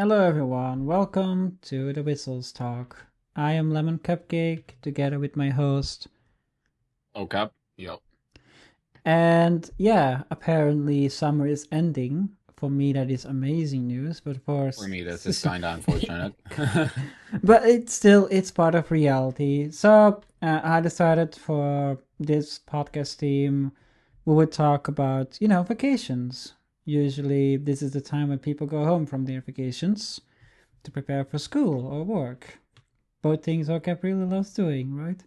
Hello everyone, welcome to the Whistles Talk. I am Lemon Cupcake together with my host. Okay. Yep. And yeah, apparently summer is ending. For me that is amazing news, but of For course me, this is kind of unfortunate. but it's part of reality. So I decided for this podcast team we would talk about, vacations. Usually this is the time when people go home from their vacations to prepare for school or work. Both things Ocap really loves doing, right?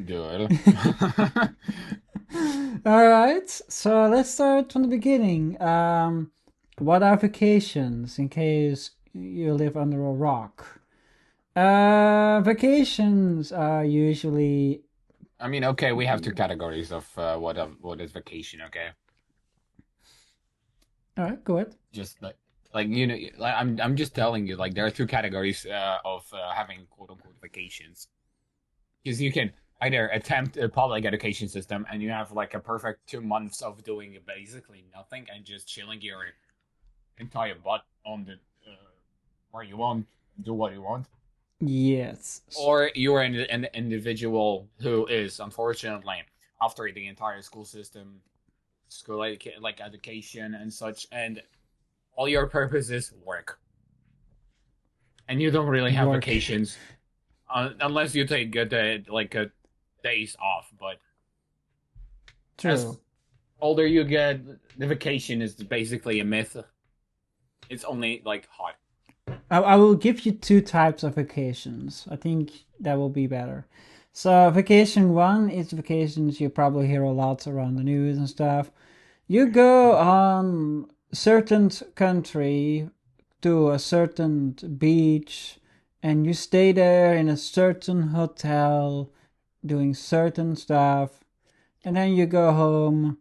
Good. All right, so let's start from the beginning. What are vacations in case you live under a rock? Vacations are usually. I mean, okay, we have two categories of what is vacation. Okay, All right, go ahead. just like I'm just telling you, like there are two categories of having quote unquote vacations, because you can either attempt a public education system and you have like a perfect 2 months of doing basically nothing and just chilling your entire butt on the where you want, do what you want. Yes. Or you're an individual who is unfortunately after the entire school system, school like education and such, and all your purpose is work, and you don't really have Work. vacations unless you take a day, like a days off. But as True. older you get, the vacation is basically a myth. It's only like hot. I will give you two types of vacations. I think that will be better. So, vacation one is vacations you probably hear a lot around the news and stuff. You go on certain country to a certain beach and you stay there in a certain hotel doing certain stuff and then you go home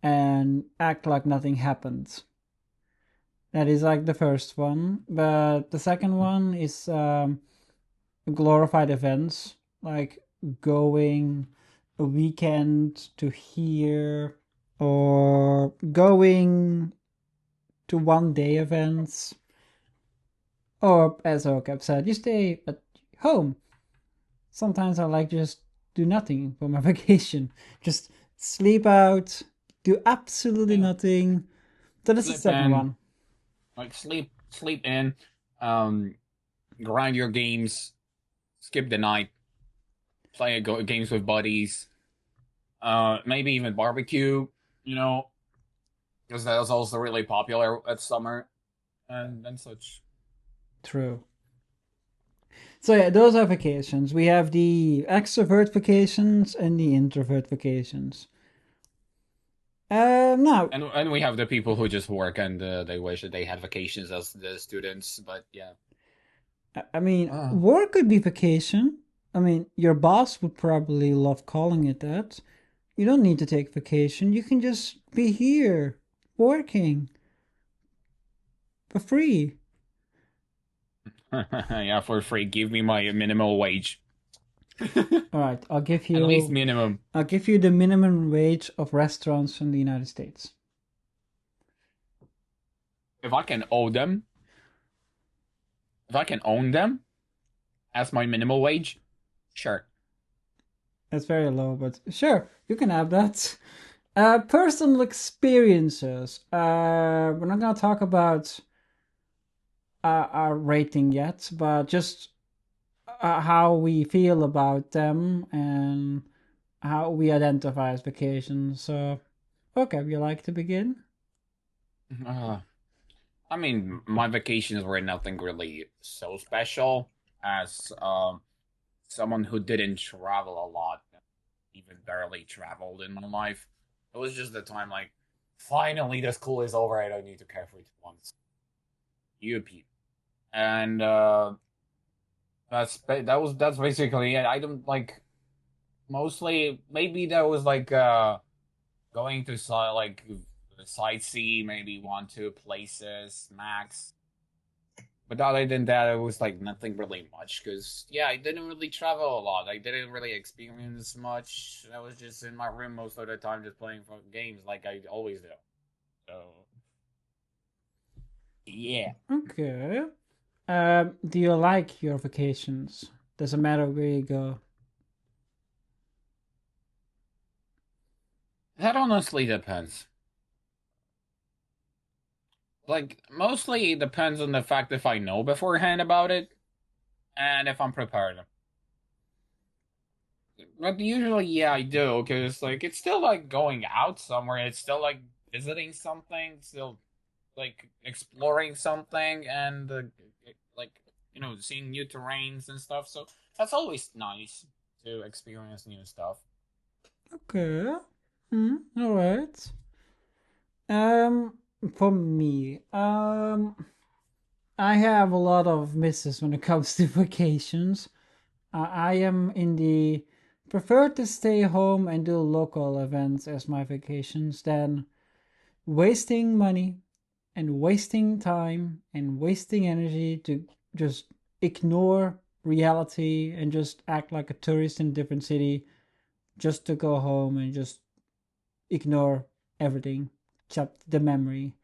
and act like nothing happened. That is like the first one, but the second one is glorified events, like going a weekend to here or going to 1 day events, or as Okap said, you stay at home. Sometimes I like just do nothing for my vacation, just sleep out, do absolutely Yeah, nothing. So that's the sleep second in, one. like sleep in, um, grind your games, skip the night, play games with buddies, maybe even barbecue, you know, because that was also really popular at summer and such. True. So yeah, those are vacations. We have the extrovert vacations and the introvert vacations. Now, And we have the people who just work and they wish that they had vacations as the students, but yeah. I mean, Uh, work could be vacation. I mean, your boss would probably love calling it that. You don't need to take vacation. You can just be here working for free. yeah, for free, give me my minimal wage. At All right, least minimum. I'll give you the minimum wage of restaurants in the United States. If I can owe them, if I can own them as my minimal wage, sure. That's very low, but sure, you can have that. Personal experiences. We're not gonna talk about our rating yet, but just how we feel about them and how we identify as vacations. So, okay, would you like to begin? Uh, I mean, my vacations were nothing really so special as someone who didn't travel a lot, even barely traveled in my life. It was just the time like, finally the school is over. I don't need to care for it once. You people, and that's basically it. I don't like mostly maybe that was like going to like sightsee, maybe one two places max. But other than that, it was like nothing really much because yeah, I didn't really travel a lot. I didn't really experience much. I was just in my room most of the time, just playing games like I always do. So Yeah. Okay. Do you like your vacations? Doesn't matter where you go. That honestly depends. Like, mostly it depends on the fact if I know beforehand about it and if I'm prepared. But usually, yeah, I do, because, like, it's still like going out somewhere. It's still like visiting something, still like exploring something, and like, seeing new terrains and stuff. So that's always nice to experience new stuff. Okay. All right. Um, for me, I have a lot of misses when it comes to vacations. I am in the prefer to stay home and do local events as my vacations than wasting money and wasting time and wasting energy to just ignore reality and just act like a tourist in a different city just to go home and just ignore everything except the memory.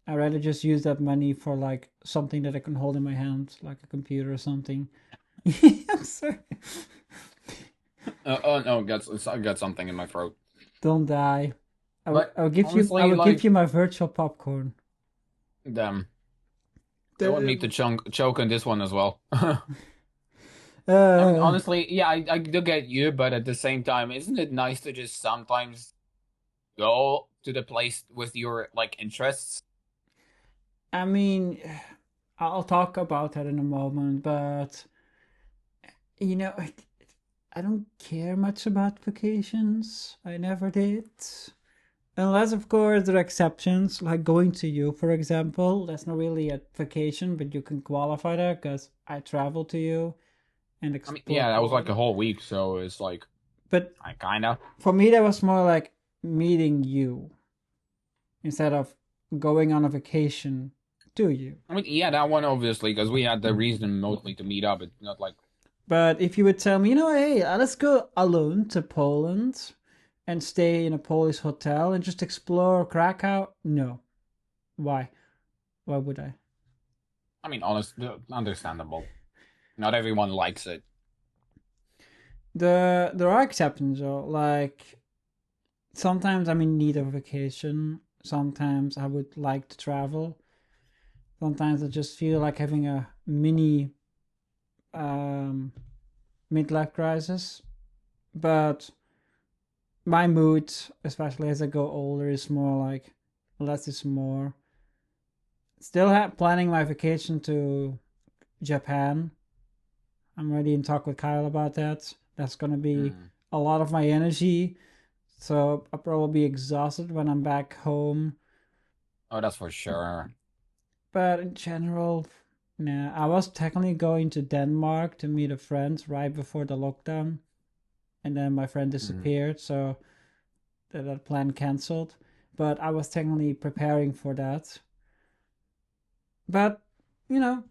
I'd rather just use that money for like something that I can hold in my hand, like a computer or something. I'm sorry. Oh no, I got something in my throat. Don't die. But I honestly, will give like, you my virtual popcorn. damn, I want me to The- choke on this one as well. I mean, Uh, honestly, yeah, I do get you, but at the same time, isn't it nice to just sometimes go to the place with your like interests? I mean, I'll talk about that in a moment, but you know, I don't care much about vacations. I never did. Unless, of course, there are exceptions, like going to you, for example. That's not really a vacation, but you can qualify that because I travel to you and I mean, explore yeah, that was like a Poland. whole week, so it's like But I kinda. for me, that was more like meeting you instead of going on a vacation to you. I mean, yeah, that one obviously because we had the reason mostly to meet up. It's not like But if you would tell me, hey, let's go alone to Poland and stay in a Polish hotel and just explore Krakow, no. Why? Why would I? I mean, honest, understandable. Not everyone likes it. There are exceptions though. Like sometimes I'm in need of a vacation. Sometimes I would like to travel. Sometimes I just feel like having a mini um, midlife crisis. But my mood, especially as I go older, is more like less is more. Still planning my vacation to Japan. I'm already in talk with Kyle about that. That's gonna be Hmm. a lot of my energy, so I'll probably be exhausted when I'm back home. Oh, that's for sure. But in general, nah. I was technically going to Denmark to meet a friend right before the lockdown, and then my friend Hmm. disappeared, so that plan canceled. But I was technically preparing for that. But you know,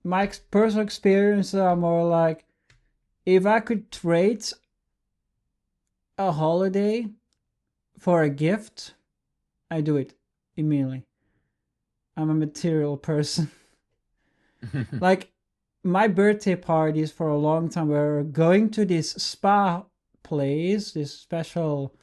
my personal experiences are more like if I could trade a holiday for a gift, I do it immediately. I'm a material person. Like my birthday parties for a long time were going to this spa place, this special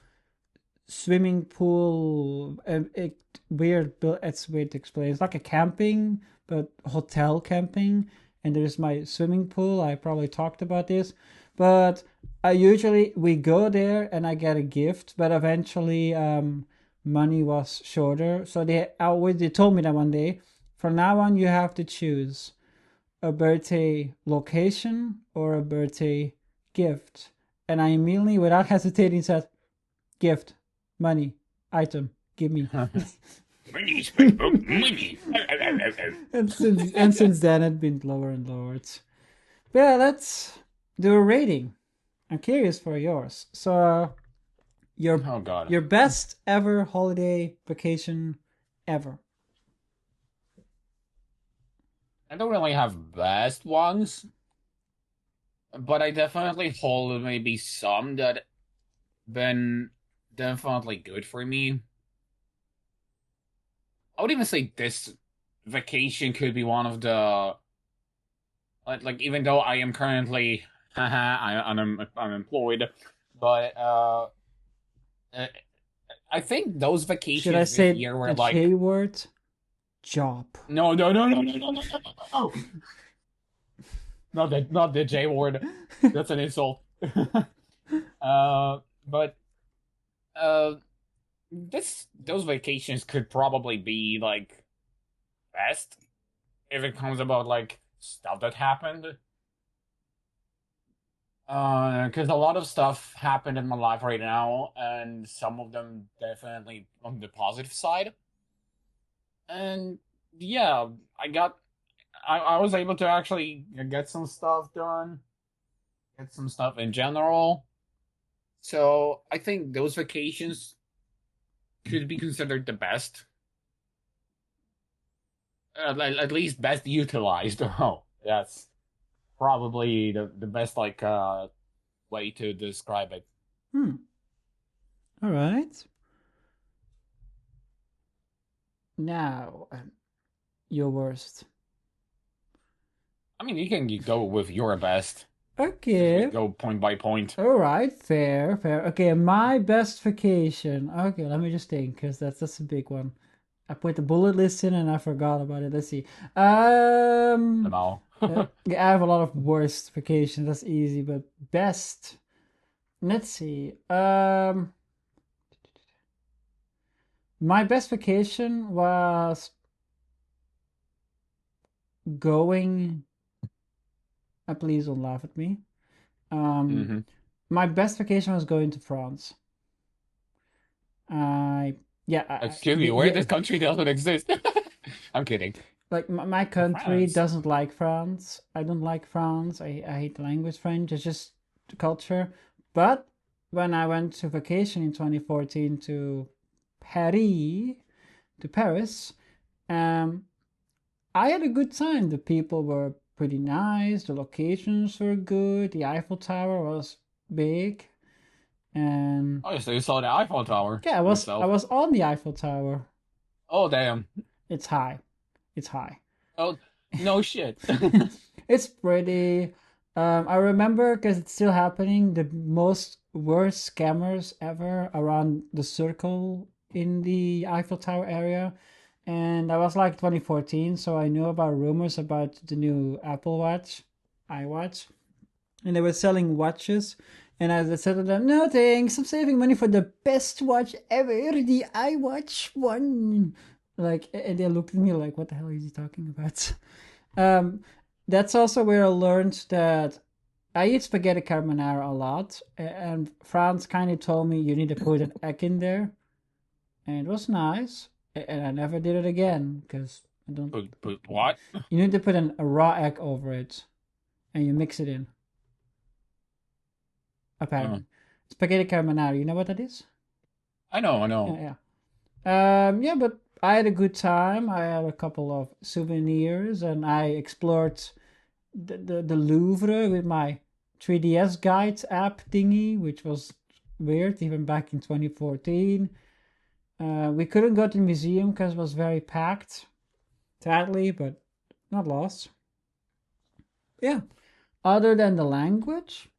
swimming pool. It's weird to explain. It's like a camping, but hotel camping. And there's my swimming pool. I probably talked about this, but I usually we go there and I get a gift. But eventually, money was shorter, so they told me that one day. From now on, you have to choose a birthday location or a birthday gift. And I immediately, without hesitating, said, gift, money, item, give me. Money, SpongeBob, money. And since then, it's been lower and lower. But yeah, let's do a rating. I'm curious for yours. So, your Oh God, your best ever holiday vacation ever. I don't really have best ones, but I definitely hold maybe some that been definitely good for me. I would even say this. vacation could be one of the like even though I am currently I'm unemployed, but uh, I think those Should I vacations this say year the were J like word? Job. no, not the J word. That's an insult. But uh, this those vacations could probably be like best if it comes about like stuff that happened. Because a lot of stuff happened in my life right now, and some of them definitely on the positive side. And yeah, I got, I was able to actually get some stuff done, get some stuff in general. So I think those vacations could be considered the best, at least best utilized. Oh, that's probably the best like way to describe it. Hmm. All right. Now, your worst. I mean, you can go with your best since we Okay. go point by point. All right. Fair. Fair. Okay. My best vacation. Okay. Let me just think, because that's a big one. I put the bullet list in and I forgot about it. Let's see. Um. No. Yeah, I have a lot of worst vacations. That's easy, but best. Let's see. My best vacation was going. Please don't laugh at me. Um, hmm my best vacation was going to France. I yeah, Excuse me, where yeah, this country doesn't exist? I'm kidding. like my country France. doesn't like France. I don't like France. I hate the language French. It's just the culture. But when I went to vacation in 2014 to Paris, to Paris, um, I had a good time. The people were pretty nice. The locations were good. The Eiffel Tower was big, and Oh, so you saw the Eiffel Tower yeah, I yourself. was on the Eiffel Tower. Oh, damn. It's high. It's high. Oh, no shit. It's pretty. I remember because it's still happening. The most worst scammers ever around the circle in the Eiffel Tower area, and that was like 2014. So I knew about rumors about the new Apple Watch, iWatch, and they were selling watches. And I said to them, "No thanks, I'm saving money for the best watch ever, the iWatch one." Like, and they looked at me like, "What the hell is he talking about?" Um, that's also where I learned that I eat spaghetti carbonara a lot, and Franz kind of told me you need to put an egg in there, and it was nice. And I never did it again because I don't. But what? You need to put a raw egg over it, and you mix it in. Uh, Apparently, spaghetti carbonara. You know what that is? I know. Yeah, yeah, but I had a good time. I had a couple of souvenirs, and I explored the Louvre with my 3DS guide app thingy, which was weird even back in 2014. We couldn't go to the museum because it was very packed, sadly, but not lost. Yeah. Other than the language,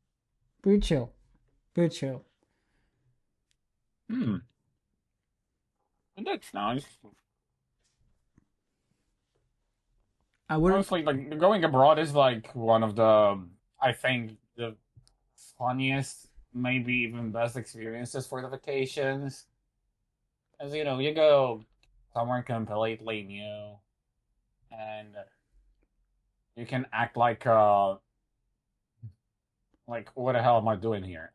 pretty chill. Pretty chill. Hmm. That's nice. I wouldn't. Honestly, like going abroad is like one of the, I think, the funniest, maybe even best experiences for the vacations. As you know, you go somewhere completely new, and you can act like what the hell am I doing here?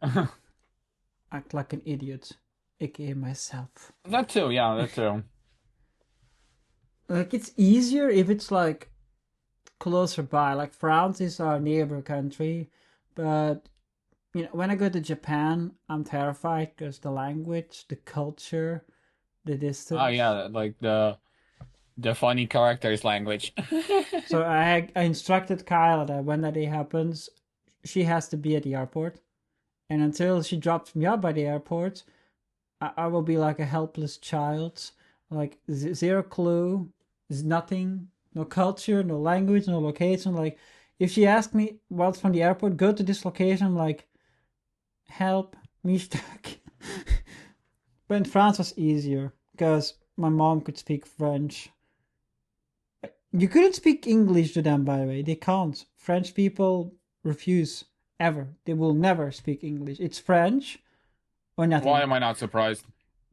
Act like an idiot, aka myself. That too, yeah, that too. Like it's easier if it's like closer by. Like France is our neighbor country, but when I go to Japan, I'm terrified because the language, the culture, the Oh distance. yeah, like the funny characters language. So I instructed Kyle that when that day happens, she has to be at the airport, and until she drops me off by the airport, I will be like a helpless child, like zero clue. There's nothing, no culture, no language, no location. Like, if she asked me what's from the airport, go to this location, I'm like, help me stuck. But in France was easier because my mom could speak French. You couldn't speak English to them, by the way. They can't. French people refuse ever. They will never speak English. It's French or Why nothing. am I not surprised?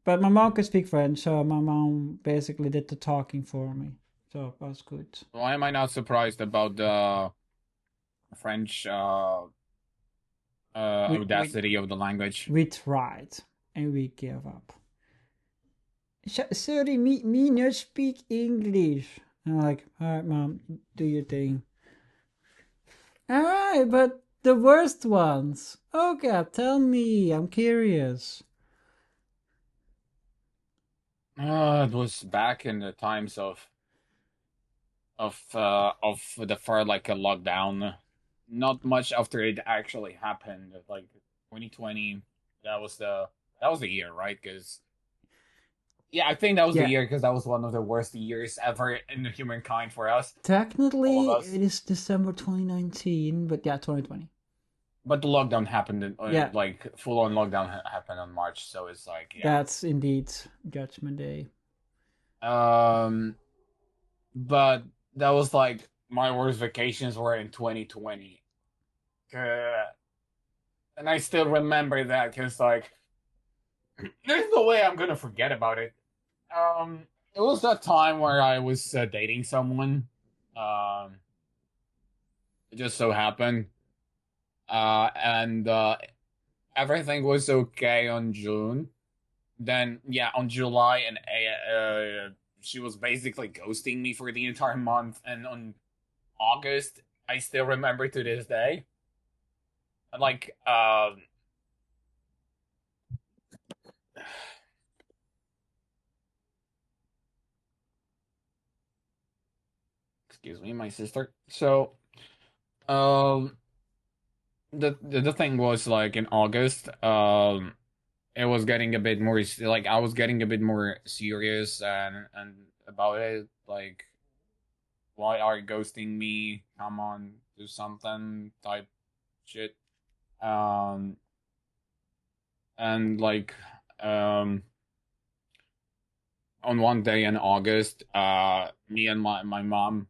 But my mom could speak French, so my mom basically did the talking for me. So that was good. Why am I not surprised about the French We we audacity of the language? we tried and we gave up. Sorry, me not speak English. And I'm like, all right, mom, do your thing. All right, but the worst ones. Okay, tell me. I'm curious. It was back in the times of the far like a lockdown. Not much after it actually happened. Like 2020, that was the year, right? Because yeah, I think that was the Yeah, year because that was one of the worst years ever in the humankind for us, all of technically us. it is December 2019, but yeah, 2020. But the lockdown happened, Yeah, like full on lockdown happened on March, so it's like yeah. that's indeed Judgment Day. Um, but that was like my worst vacations were in 2020. Uh, and I still remember that because like there's no way I'm gonna forget about it. It was that time where I was dating someone. Um, it just so happened, and everything was okay on June. Then yeah, on July and she was basically ghosting me for the entire month, and on August, I still remember to this day. Like, excuse me, my sister. So, um, the thing was like in August, it was getting a bit more like I was getting a bit more serious and about it. Like, why are you ghosting me? Come on, do something type shit. Um, and like, um, on one day in August, me and my mom,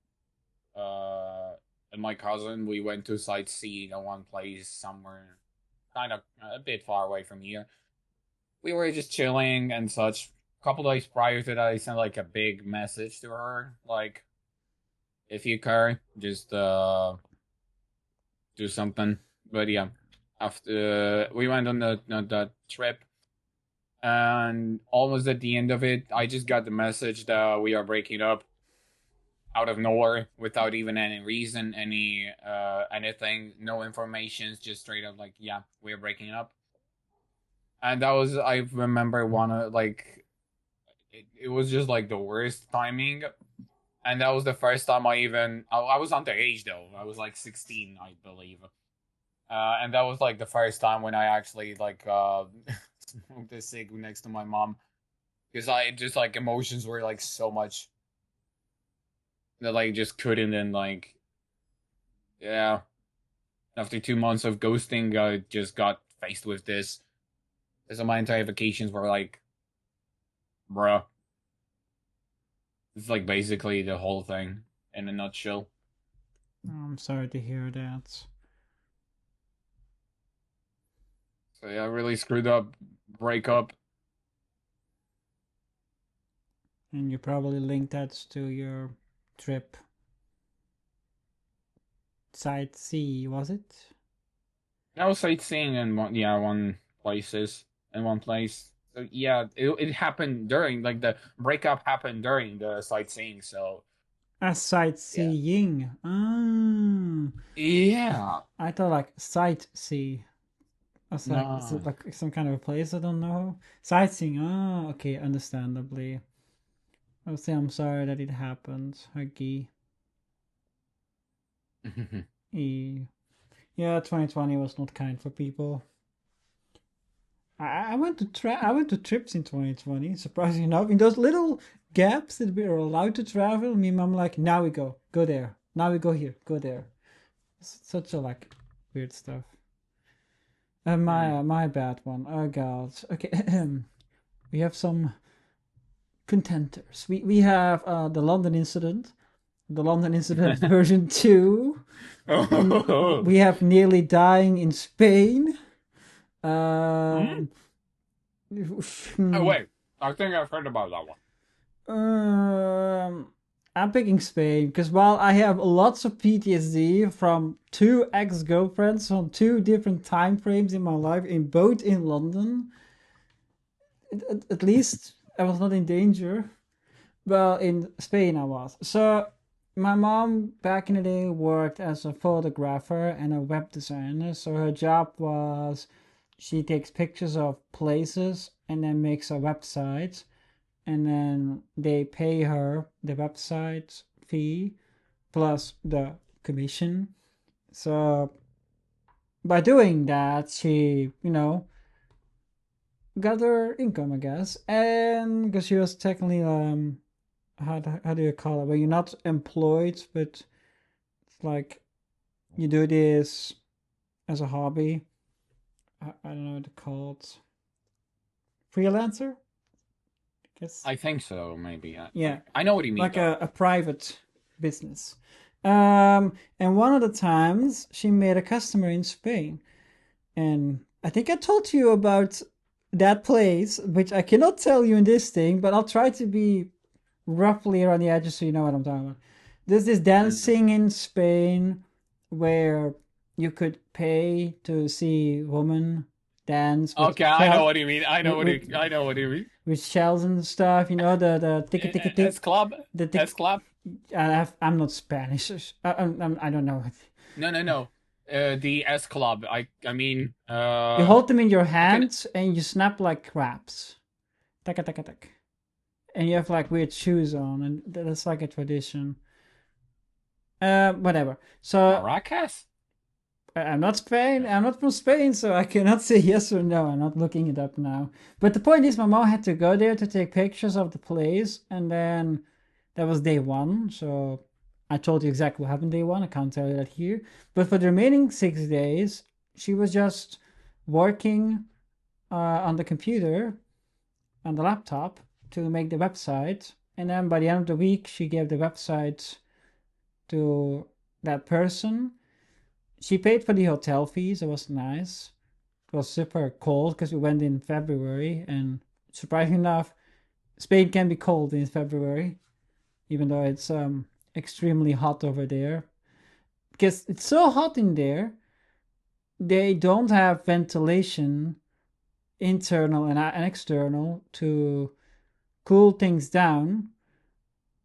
uh, and my cousin, we went to sightsee in one place somewhere, kind of a bit far away from here. We were just chilling and such. A couple days prior to that, I sent like a big message to her, like, if you care, just do something. But yeah, after we went on the trip, and almost at the end of it, I just got the message that we are breaking up out of nowhere without even any reason, any anything, no information, just straight up like, yeah, we're breaking up. And that was, I remember one of like it was just like the worst timing. And that was the first time I was underage though. I was like 16, I believe. And that was like the first time when I actually like smoked a cig next to my mom, because I just like emotions were like so much that like just couldn't. And like yeah, after 2 months of ghosting, I just got faced with this. So my entire vacations were like, bruh, it's like basically the whole thing in a nutshell. I'm sorry to hear that. So yeah, really screwed up breakup. And you probably linked that to your trip. Side C, was it? I was sightseeing in one places in one place. So yeah, it happened during like the breakup happened during the sightseeing. So A yeah, sightseeing. Ah, yeah, I thought like sightsee. I was like, is it no. like some kind of a place? I don't know. Sightseeing. Ah, okay, understandably. I would say I'm sorry that it happened. Huggy. E. Yeah, 2020 was not kind for people. I went to trips in 2020. Surprisingly enough, in those little gaps that we are allowed to travel. Me and mom like, now we go there. Now we go here, go there. Such a like weird stuff. My bad one. Oh god. Okay. We have some contenders. We have the London incident. The London incident version 2. We have nearly dying in Spain. Oh wait, I think I've heard about that one. I'm picking Spain because while I have lots of PTSD from 2 ex-girlfriends on 2 different time frames in my life, in both in London, at least I was not in danger. Well, in Spain I was. So my mom back in the day worked as a photographer and a web designer. So her job was she takes pictures of places and then makes a website, and then they pay her the website fee plus the commission. So by doing that, she, got her income, I guess, and because she was technically how do you call it? Well, you're not employed, but it's like you do this as a hobby. I don't know what to call it. Freelancer, I guess. I think so, maybe. Yeah, I know what you mean. Like a private business. And one of the times she made a customer in Spain, and I think I told you about that place, which I cannot tell you in this thing, but I'll try to be roughly around the edges so you know what I'm talking about. There's this dancing in Spain where you could pay to see women dance. Okay, I know what you mean. I know what you mean. With shells and stuff, the tick tick tick. S club. The S club. I'm not Spanish. I don't know. No. The S club. I mean. You hold them in your hands and you snap like crabs. Taka taka taka. And you have like weird shoes on, and that's like a tradition. Whatever. So Maracas? I'm not Spain. I'm not from Spain, so I cannot say yes or no. I'm not looking it up now. But the point is, my mom had to go there to take pictures of the place, and then that was day 1. So I told you exactly what happened day 1. I can't tell you that here. But for the remaining 6 days, she was just working on the computer, on the laptop, to make the website. And then by the end of the week, she gave the website to that person. She paid for the hotel fees. It was nice. It was super cold because we went in February, and surprisingly enough, Spain can be cold in February, even though it's extremely hot over there. Because it's so hot in there, they don't have ventilation, internal and external, to cool things down,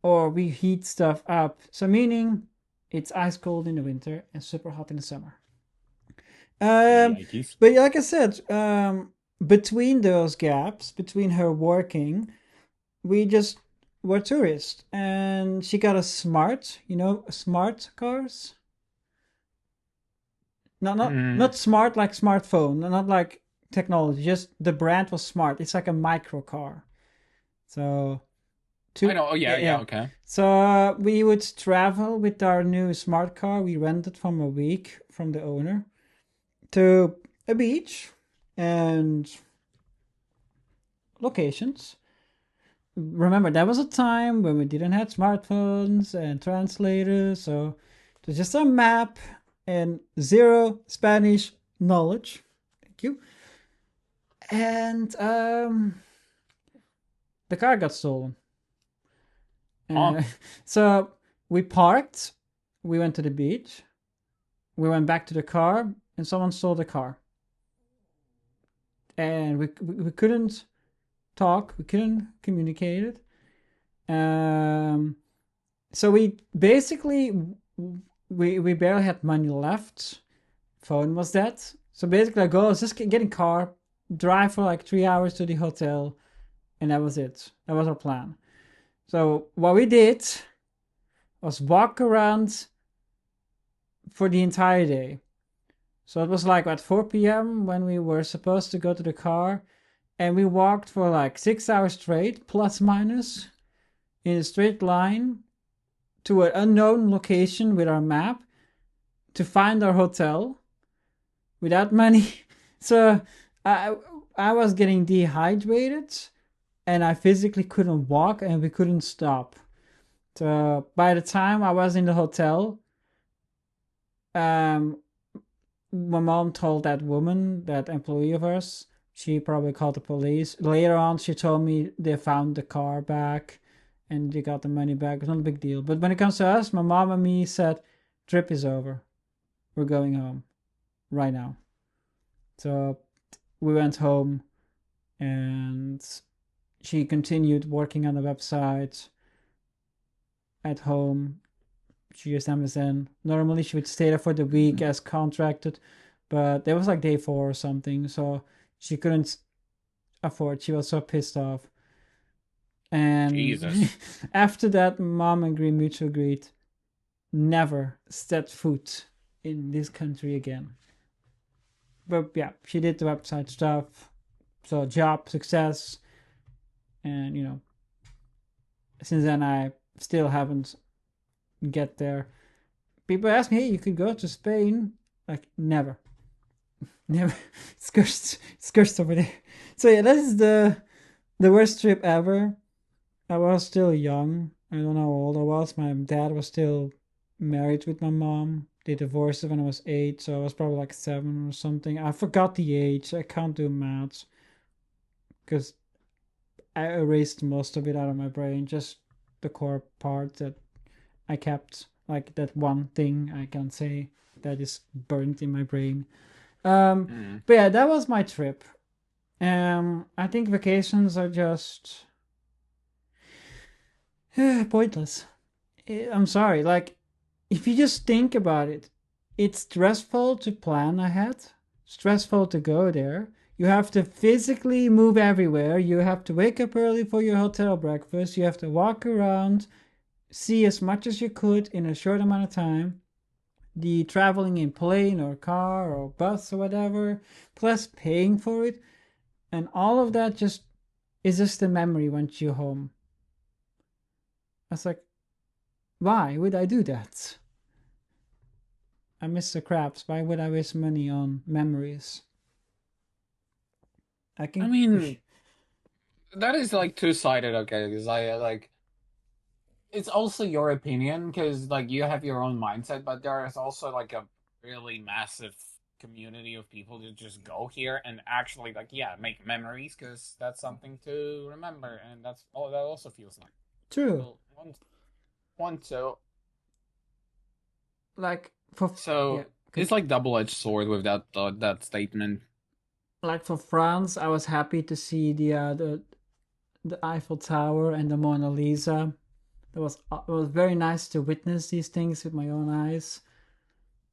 or we heat stuff up. So meaning it's ice cold in the winter and super hot in the summer. But like I said, between those gaps, between her working, we just were tourists, and she got a smart cars. Not smart like smartphone, not like technology. Just the brand was smart. It's like a micro car. So I know. Oh, yeah, okay. So we would travel with our new smart car. We rented from a week from the owner to a beach and locations. Remember, that was a time when we didn't have smartphones and translators, so it was just a map and 0 Spanish knowledge. Thank you. And the car got stolen. So we parked, we went to the beach, we went back to the car, and someone stole the car. And we couldn't talk, we couldn't communicate it. So we basically, we barely had money left. Phone was dead. So basically our goal was just get in car, drive for like 3 hours to the hotel, and that was it. That was our plan. So what we did was walk around for the entire day. So it was like at 4 p.m. when we were supposed to go to the car, and we walked for like 6 hours straight, plus minus. in a straight line to an unknown location with our map to find our hotel without money. So I I was getting dehydrated and I physically couldn't walk and we couldn't stop. So by the time I was in the hotel, um, my mom told that woman, that employee of ours, she probably called the police. Later on, she told me they found the car back and they got the money back. It's not a big deal. But when it comes to us, my mom and me said, trip is over. We're going home right now. So we went home and she continued working on the website at home. She used MSN. Normally she would stay there for the week as contracted, but there was like day 4 or something, so she couldn't afford. She was so pissed off. And Jesus. after that, mom and Green Mutual agreed never set foot in this country again. But yeah, she did the website stuff, so job success, and since then I still haven't get there. People ask me, hey, you could go to Spain. Like, never. Never. It's cursed over there. So yeah, that is the worst trip ever. I was still young. I don't know how old I was. My dad was still married with my mom. They divorced when I was 8, so I was probably like 7 or something. I forgot the age. I can't do maths because I erased most of it out of my brain. Just the core part that I kept, like that one thing I can say that is burnt in my brain. But yeah, that was my trip. I think vacations are just pointless. I'm sorry. Like, if you just think about it, it's stressful to plan ahead, stressful to go there. You have to physically move everywhere. You have to wake up early for your hotel breakfast. You have to walk around, see as much as you could in a short amount of time. The traveling in plane or car or bus or whatever, plus paying for it, and all of that just is just a memory once you're home. I was like, why would I do that? I miss the Krabs. Why would I waste money on memories? I I can. mean, that is like two-sided, okay? Because I like it's also your opinion because like you have your own mindset, but there is also like a really massive community of people who just go here and actually like yeah make memories because that's something to remember, and that's all that also feels like True. people want to. Like for yeah, So it's like double-edged sword with that statement. like for France, I was happy to see the Eiffel Tower and the Mona Lisa. It was very nice to witness these things with my own eyes.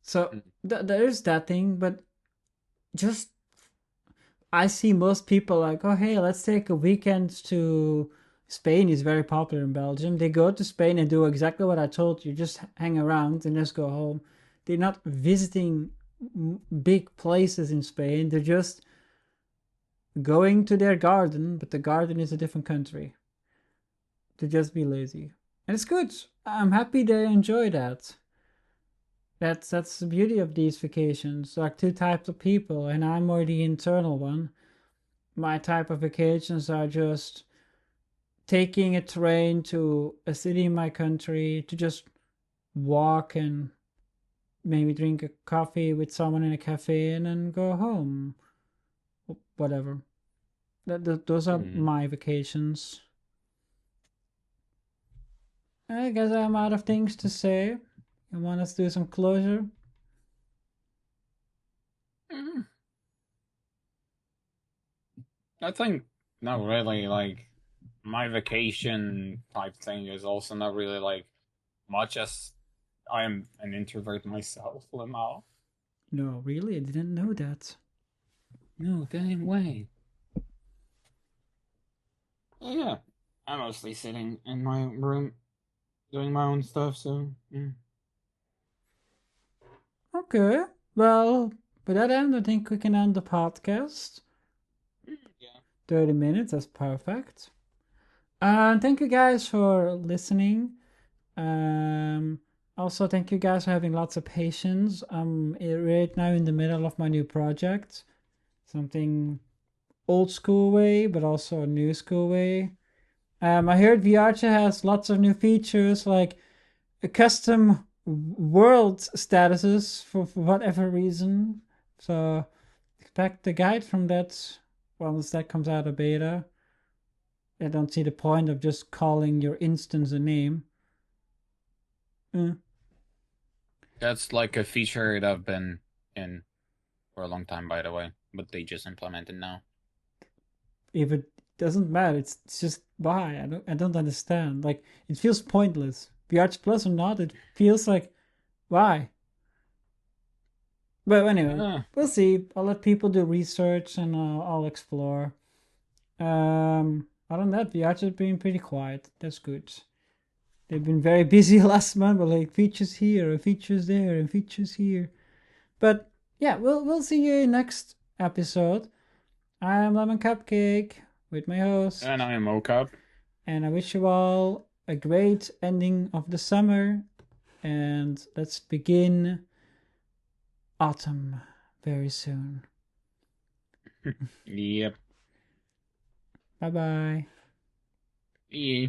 So Mm. there is that thing, but just I see most people like, oh hey, let's take a weekend to Spain. Is very popular in Belgium. They go to Spain and do exactly what I told you. Just hang around and just go home. They're not visiting big places in Spain. They're just going to their garden, but the garden is a different country. To just be lazy, and it's good. I'm happy they enjoy that. That's the beauty of these vacations. Like two types of people, and I'm more the internal one. My type of vacations are just taking a train to a city in my country to just walk and maybe drink a coffee with someone in a cafe and then go home. Whatever. Those are Mm. my vacations. I guess I'm out of things to say. You want us to do some closure? Mm. I think not really like my vacation type thing is also not really like much as I am an introvert myself, Lamau. No, really? I didn't know that. No damn way. Yeah, I'm mostly sitting in my room doing my own stuff. So yeah. Okay. Well, with that end, I think we can end the podcast. Yeah. 30 minutes, that's perfect. Thank you guys for listening. Um, Also, thank you guys for having lots of patience. I'm right now in the middle of my new project, something old school way, but also a new school way. I heard VRChat has lots of new features like a custom world statuses for whatever reason. So expect the guide from that once that comes out of beta. I don't see the point of just calling your instance a name. Mm. That's like a feature that I've been in for a long time, by the way, but they just implemented now. If it doesn't matter, it's just why I don't understand. Like it feels pointless. VRChat Plus or not, it feels like why. But anyway, Uh, we'll see. I'll let people do research and I'll explore. Other than that, VRChat has been pretty quiet. That's good. They've been very busy last month, but like features here, and features there, and features here. But yeah, we'll see you next episode. I am Lemon Cupcake with my and host, I am mocap. and I wish you all a great ending of the summer. And let's begin autumn very soon. Yep. Bye bye. Yeah.